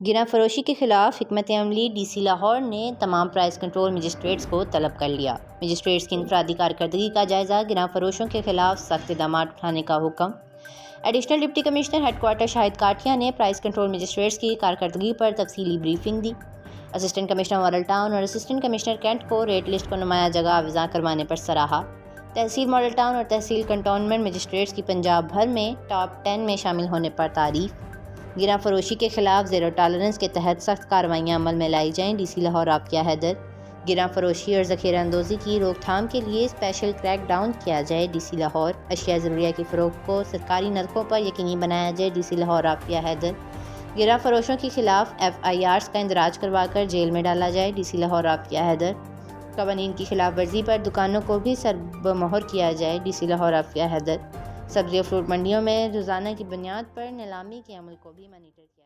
گراں فروشی کے خلاف حکمت عملی ڈی سی لاہور نے تمام پرائز کنٹرول مجسٹریٹس کو طلب کر لیا۔ مجسٹریٹس کی انفرادی کارکردگی کا جائزہ، گراں فروشوں کے خلاف سخت اقدامات اٹھانے کا حکم۔ Additional deputy commissioner headquarter Shahid Kathia نے پرائز کنٹرول مجسٹریٹس کی کارکردگی پر تفصیلی بریفنگ دی۔ اسسٹنٹ کمشنر ماڈل ٹاؤن اور اسسٹنٹ کمشنر کینٹ کو ریٹ لسٹ کو نمایاں جگہ آویزاں کروانے پر سراہا۔ تحصیل ماڈل ٹاؤن اور تحصیل کنٹونمنٹ مجسٹریٹس کی پنجاب بھر میں ٹاپ 10 میں شامل ہونے پر تعریف۔ گراں فروشی کے خلاف زیرو ٹالرنس کے تحت سخت کارروائیاں عمل میں لائی جائیں، ڈی سی لاہور عافیہ حیدر۔ گراں فروشی اور ذخیرہ اندوزی کی روک تھام کے لیے اسپیشل کریک ڈاؤن کیا جائے، ڈی سی لاہور۔ اشیاء ضروریہ کی فروخت کو سرکاری نرخوں پر یقینی بنایا جائے، ڈی سی لاہور عافیہ حیدر۔ گراں فروشوں کے خلاف FIRs کا اندراج کروا کر جیل میں ڈالا جائے، ڈی سی لاہور عافیہ حیدر۔ قوانین کی خلاف ورزی پر دکانوں کو بھی سربمہر کیا جائے، ڈی سی لاہور عافیہ حیدر۔ سبزی اور فروٹ منڈیوں میں روزانہ کی بنیاد پر نیلامی کے عمل کو بھی مانیٹر کیا